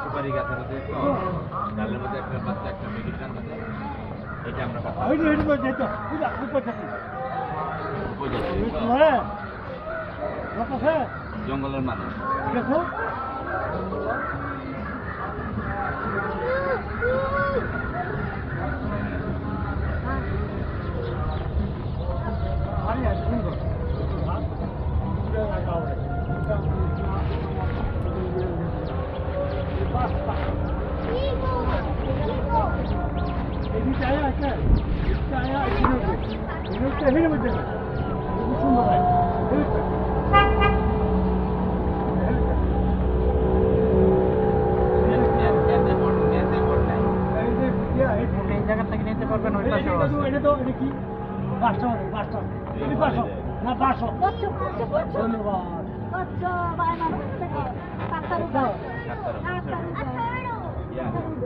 সুপারি গাছের মধ্যে ডালের মধ্যে একটা বাচ্চা একটা মেডিসিন আছে এটা আমরা জঙ্গলের মানুষ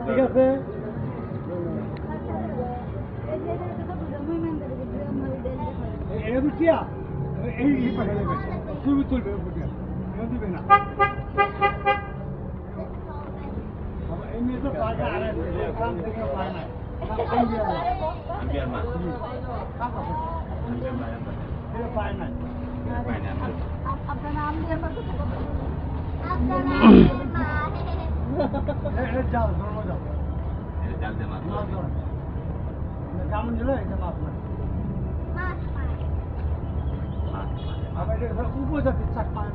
ঠিক আছে এই তুমি তুলবে দিবে না এমনি তো পাকা আর কাম থেকে পায় না আপনার নাম দিয়ে জাল দে মাছ কেমন ছিল এটা মাছ উপজাতি চাকমায়া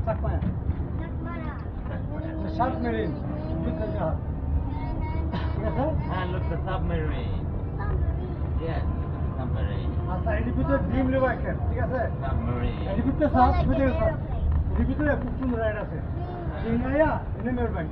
চাকমায়া submarine with the jar. Yes, sir? And look the submarine. Yes, submarine. আচ্ছা এর ভিতরে ডিম লেবা কেন ঠিক আছে Submarine. এর ভিতরে সাপ ভিতরে সাপ এর ভিতরে খুব সুন্দর রাইড আছে চিনায়া এনে মের bank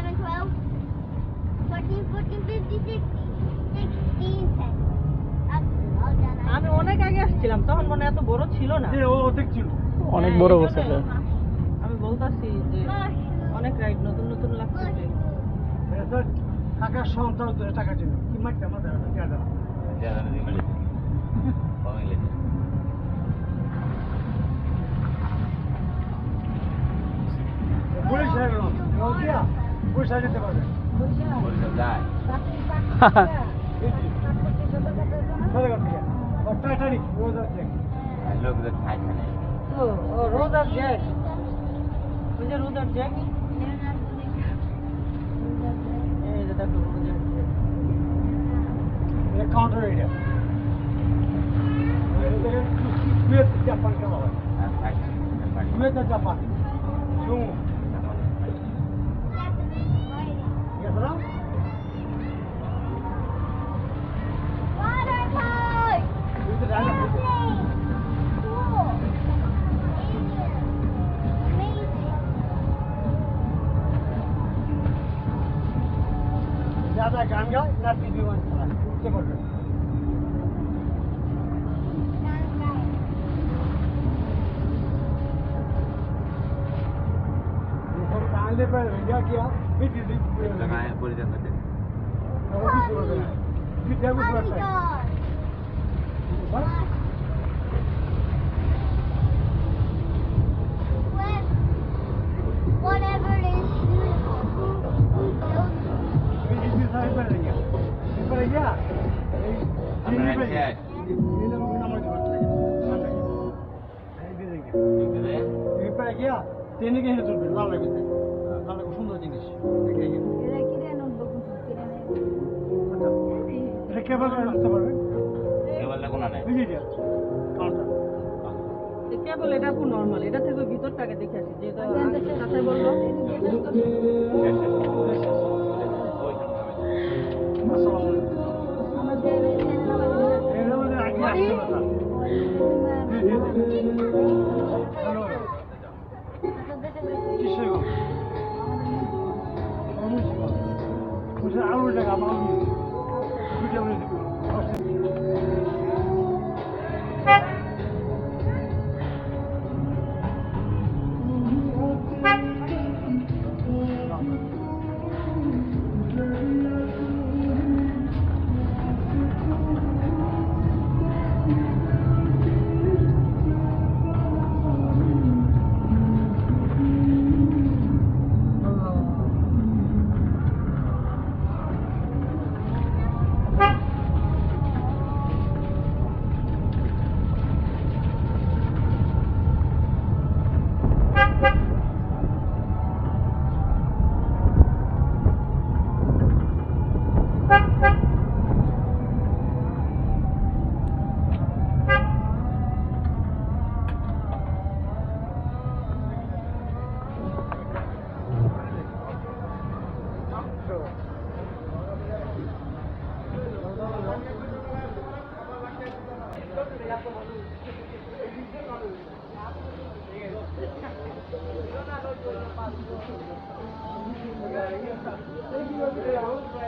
11, 12, 13, 14, 15, 16, 16 cents. That's all done. আমি অনেক আগে আসছিলাম তখন মনে হয় এত বড় ছিল না যে ও অধিক ছিল অনেক বড় বসে আমি বলতাছি যে অনেক রাইড নতুন নতুন লাগতেছে স্যার কাকার সন্তান টাকা ছিল কি মারতে আমাদের টাকা Jangan nanti balik. Bawa English. Police সাহেব দিয়া পুলিশ সাহেব যেতে পারবে Boleh selesai. টাইটানিক রোজ আছে Hello, kita Titanic. ও রোজার জ্যাক ওই যে রোজার জ্যাক এই যে দেখো রোজার Jack counter area Kuwait Japan কেমন হয় কুয়েত আর জাপান শুন গেছে না Water park! Amazing! Cool! Amazing! ज्यादा गान गाए ना टीवी वन चला उठते पड़े ये सब कांडे पर भैया किया फिर दीदी Jangan boleh jangan nanti. और भी शुरू करा फिर जब भी शुरू करा बस Whatever it is, ये इसी साइड पर रहेगा इस पर रहेगा ये पर Cek. ये नंबर जो है ये भी रहेगा Gitu ya. ये पर गया तेने के है तो लाल लगे लाल को सुंदर जिनिस देखिए এটা কেবল রাখতে পারবে Dia balik mana nih? বুঝিয়ে দিয়া কাউন্টার কেবল এটা পুরো নর্মাল, এটা থেকে ভিতরটাকে দেখে আসি যেটা সাথে বললো। এর মধ্যে আগে আসতে কথা হ্যালো কিসেগঞ্জ মুসে আলু টাকা মাল দুইটা বলে দিব Thank you.